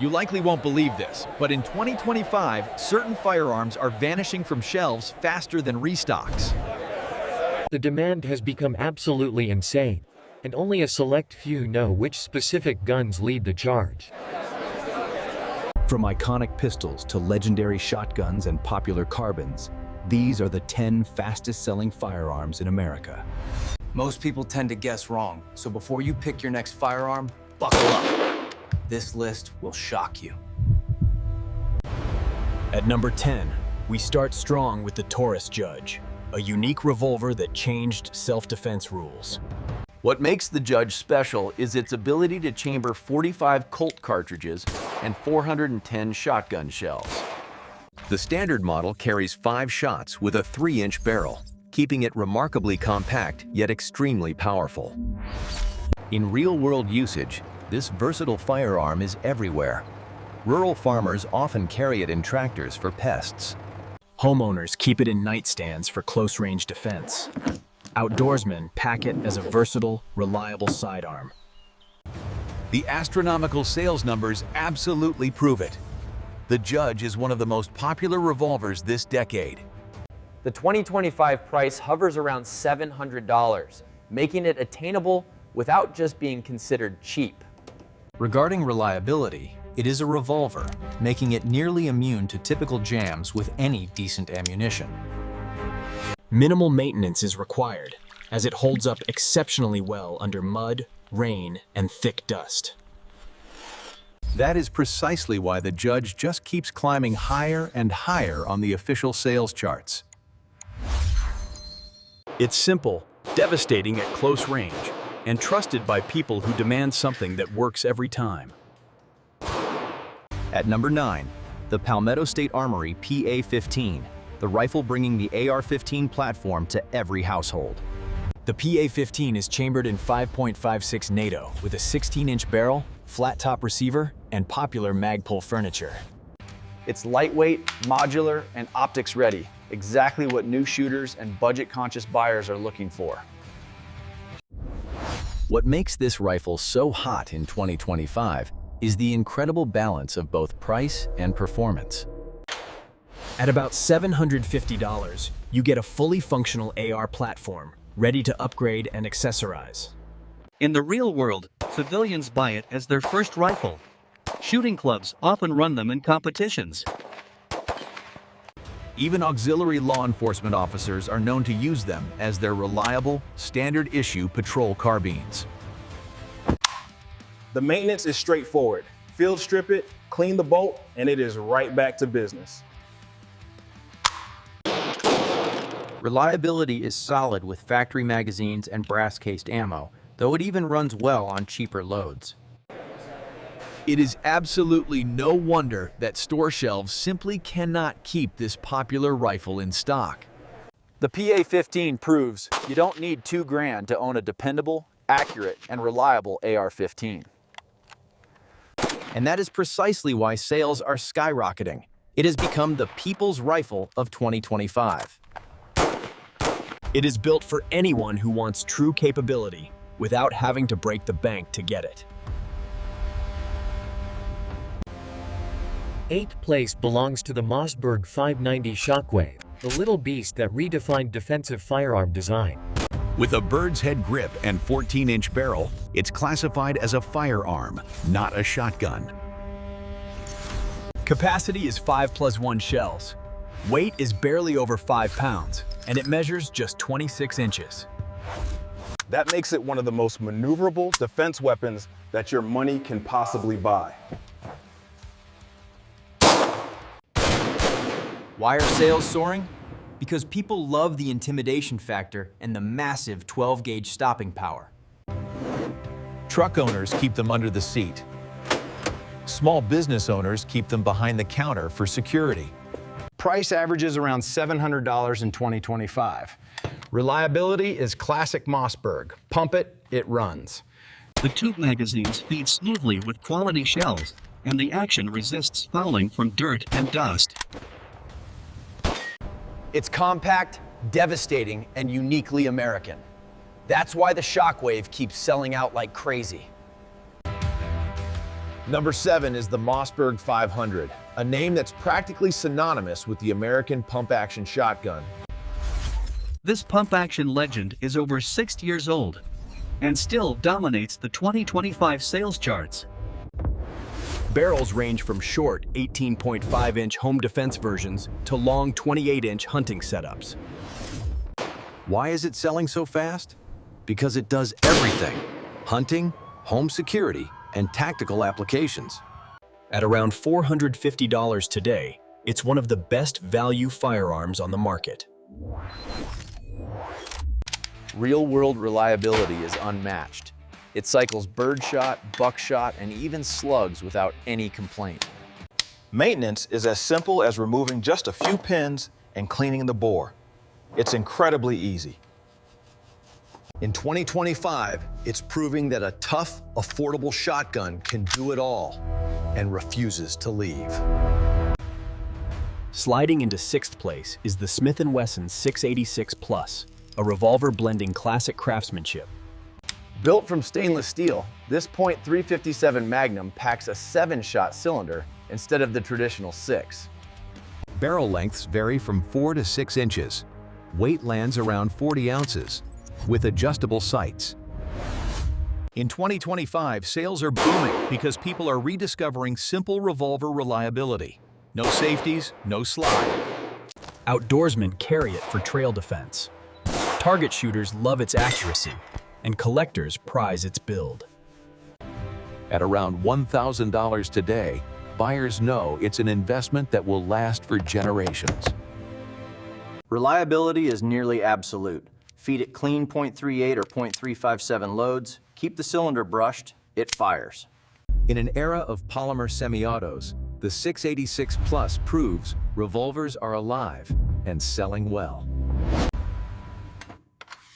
You likely won't believe this, but in 2025, certain firearms are vanishing from shelves faster than restocks. The demand has become absolutely insane, and only a select few know which specific guns lead the charge. From iconic pistols to legendary shotguns and popular carbines, these are the 10 fastest-selling firearms in America. Most people tend to guess wrong, so before you pick your next firearm, buckle up. This list will shock you. At number 10, we start strong with the Taurus Judge, a unique revolver that changed self-defense rules. What makes the Judge special is its ability to chamber 45 Colt cartridges and 410 shotgun shells. The standard model carries 5 shots with a 3-inch barrel, keeping it remarkably compact yet extremely powerful. In real-world usage, this versatile firearm is everywhere. Rural farmers often carry it in tractors for pests. Homeowners keep it in nightstands for close-range defense. Outdoorsmen pack it as a versatile, reliable sidearm. The astronomical sales numbers absolutely prove it. The Judge is one of the most popular revolvers this decade. The 2025 price hovers around $700, making it attainable without just being considered cheap. Regarding reliability, it is a revolver, making it nearly immune to typical jams with any decent ammunition. Minimal maintenance is required, as it holds up exceptionally well under mud, rain, and thick dust. That is precisely why the Judge just keeps climbing higher and higher on the official sales charts. It's simple, devastating at close range, and trusted by people who demand something that works every time. At number 9, the Palmetto State Armory PA-15, the rifle bringing the AR-15 platform to every household. The PA-15 is chambered in 5.56 NATO with a 16-inch barrel, flat-top receiver, and popular Magpul furniture. It's lightweight, modular, and optics ready, exactly what new shooters and budget-conscious buyers are looking for. What makes this rifle so hot in 2025 is the incredible balance of both price and performance. At about $750, you get a fully functional AR platform, ready to upgrade and accessorize. In the real world, civilians buy it as their first rifle. Shooting clubs often run them in competitions. Even auxiliary law enforcement officers are known to use them as their reliable, standard-issue patrol carbines. The maintenance is straightforward. Field strip it, clean the bolt, and it is right back to business. Reliability is solid with factory magazines and brass-cased ammo, though it even runs well on cheaper loads. It is absolutely no wonder that store shelves simply cannot keep this popular rifle in stock. The PA-15 proves you don't need $2,000 to own a dependable, accurate, and reliable AR-15. And that is precisely why sales are skyrocketing. It has become the people's rifle of 2025. It is built for anyone who wants true capability without having to break the bank to get it. 8th place belongs to the Mossberg 590 Shockwave, the little beast that redefined defensive firearm design. With a bird's head grip and 14-inch barrel, it's classified as a firearm, not a shotgun. Capacity is 5+1 shells. Weight is barely over 5 pounds, and it measures just 26 inches. That makes it one of the most maneuverable defense weapons that your money can possibly buy. Why are sales soaring? Because people love the intimidation factor and the massive 12-gauge stopping power. Truck owners keep them under the seat. Small business owners keep them behind the counter for security. Price averages around $700 in 2025. Reliability is classic Mossberg. Pump it, it runs. The tube magazines feed smoothly with quality shells, and the action resists fouling from dirt and dust. It's compact, devastating, and uniquely American. That's why the Shockwave keeps selling out like crazy. Number 7 is the Mossberg 500, a name that's practically synonymous with the American pump-action shotgun. This pump-action legend is over 6 years old and still dominates the 2025 sales charts. Barrels range from short 18.5-inch home defense versions to long 28-inch hunting setups. Why is it selling so fast? Because it does everything: hunting, home security, and tactical applications. At around $450 today, it's one of the best value firearms on the market. Real-world reliability is unmatched. It cycles birdshot, buckshot, and even slugs without any complaint. Maintenance is as simple as removing just a few pins and cleaning the bore. It's incredibly easy. In 2025, it's proving that a tough, affordable shotgun can do it all and refuses to leave. Sliding into 6th place is the Smith & Wesson 686 Plus, a revolver blending classic craftsmanship. Built from stainless steel, this .357 Magnum packs a 7-shot cylinder instead of the traditional 6. Barrel lengths vary from 4 to 6 inches. Weight lands around 40 ounces, with adjustable sights. In 2025, sales are booming because people are rediscovering simple revolver reliability. No safeties, no slide. Outdoorsmen carry it for trail defense. Target shooters love its accuracy, and collectors prize its build. At around $1,000 today, buyers know it's an investment that will last for generations. Reliability is nearly absolute. Feed it clean .38 or .357 loads, keep the cylinder brushed, it fires. In an era of polymer semi-autos, the 686 Plus proves revolvers are alive and selling well.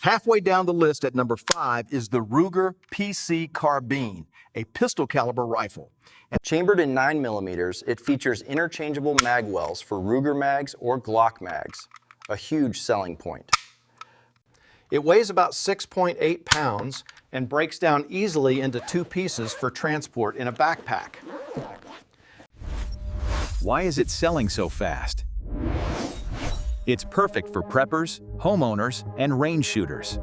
Halfway down the list at number 5 is the Ruger PC Carbine, a pistol caliber rifle. Chambered in 9mm, it features interchangeable mag wells for Ruger mags or Glock mags, a huge selling point. It weighs about 6.8 pounds and breaks down easily into 2 pieces for transport in a backpack. Why is it selling so fast? It's perfect for preppers, homeowners, and range shooters.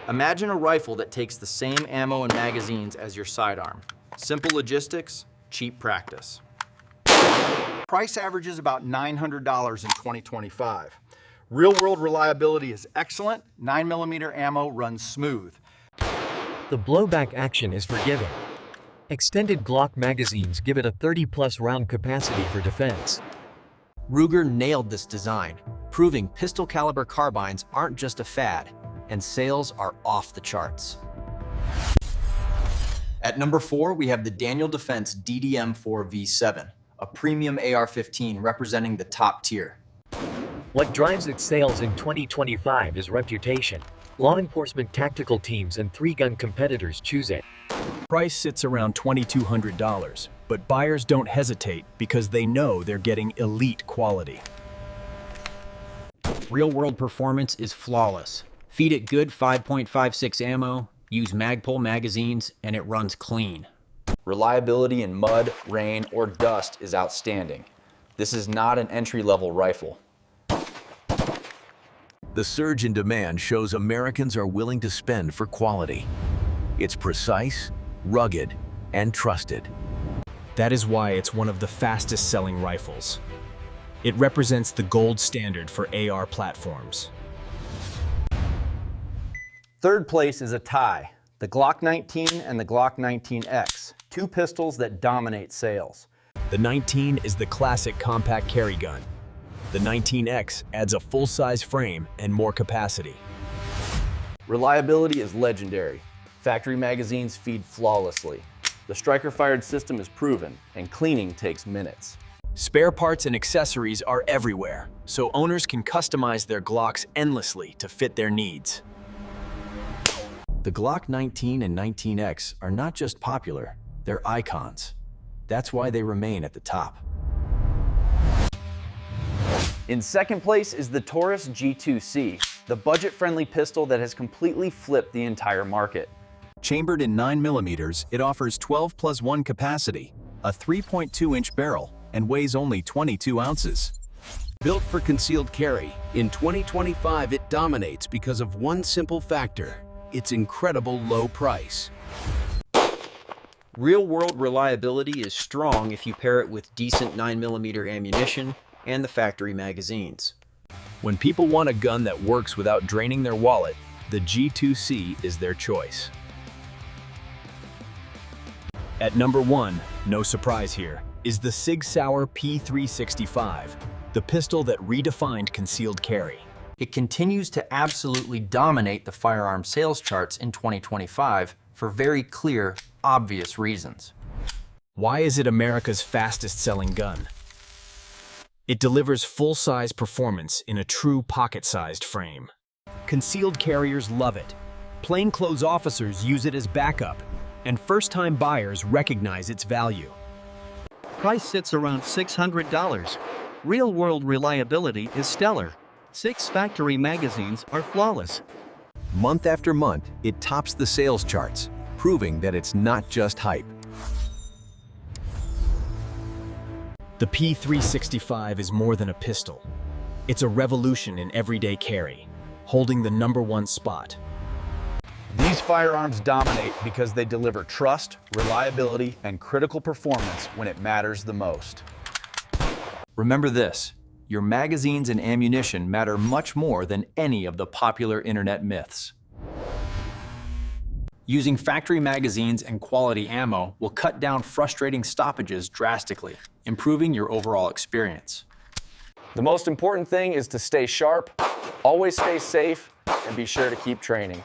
Imagine a rifle that takes the same ammo and magazines as your sidearm. Simple logistics, cheap practice. Price averages about $900 in 2025. Real-world reliability is excellent. 9mm ammo runs smooth. The blowback action is forgiving. Extended Glock magazines give it a 30-plus round capacity for defense. Ruger nailed this design, proving pistol caliber carbines aren't just a fad, and sales are off the charts. At number 4, we have the Daniel Defense DDM4 V7, a premium AR-15 representing the top tier. What drives its sales in 2025 is reputation. Law enforcement tactical teams and 3-gun competitors choose it. Price sits around $2,200, but buyers don't hesitate because they know they're getting elite quality. Real-world performance is flawless. Feed it good 5.56 ammo, use Magpul magazines, and it runs clean. Reliability in mud, rain, or dust is outstanding. This is not an entry-level rifle. The surge in demand shows Americans are willing to spend for quality. It's precise, rugged, and trusted. That is why it's one of the fastest-selling rifles. It represents the gold standard for AR platforms. Third place is a tie, the Glock 19 and the Glock 19X, 2 pistols that dominate sales. The 19 is the classic compact carry gun. The 19X adds a full-size frame and more capacity. Reliability is legendary. Factory magazines feed flawlessly. The striker-fired system is proven, and cleaning takes minutes. Spare parts and accessories are everywhere, so owners can customize their Glocks endlessly to fit their needs. The Glock 19 and 19X are not just popular, they're icons. That's why they remain at the top. In second place is the Taurus G2C, the budget-friendly pistol that has completely flipped the entire market. Chambered in 9mm, it offers 12+1 capacity, a 3.2-inch barrel, and weighs only 22 ounces. Built for concealed carry, in 2025 it dominates because of one simple factor: its incredible low price. Real-world reliability is strong if you pair it with decent 9mm ammunition and the factory magazines. When people want a gun that works without draining their wallet, the G2C is their choice. At number 1, no surprise here, is the Sig Sauer P365, the pistol that redefined concealed carry. It continues to absolutely dominate the firearm sales charts in 2025 for very clear, obvious reasons. Why is it America's fastest-selling gun? It delivers full-size performance in a true pocket-sized frame. Concealed carriers love it. Plainclothes officers use it as backup, and first-time buyers recognize its value. Price sits around $600. Real-world reliability is stellar. 6 factory magazines are flawless. Month after month, it tops the sales charts, proving that it's not just hype. The P365 is more than a pistol. It's a revolution in everyday carry, holding the #1 spot. These firearms dominate because they deliver trust, reliability, and critical performance when it matters the most. Remember this: your magazines and ammunition matter much more than any of the popular internet myths. Using factory magazines and quality ammo will cut down frustrating stoppages drastically, improving your overall experience. The most important thing is to stay sharp, always stay safe, and be sure to keep training.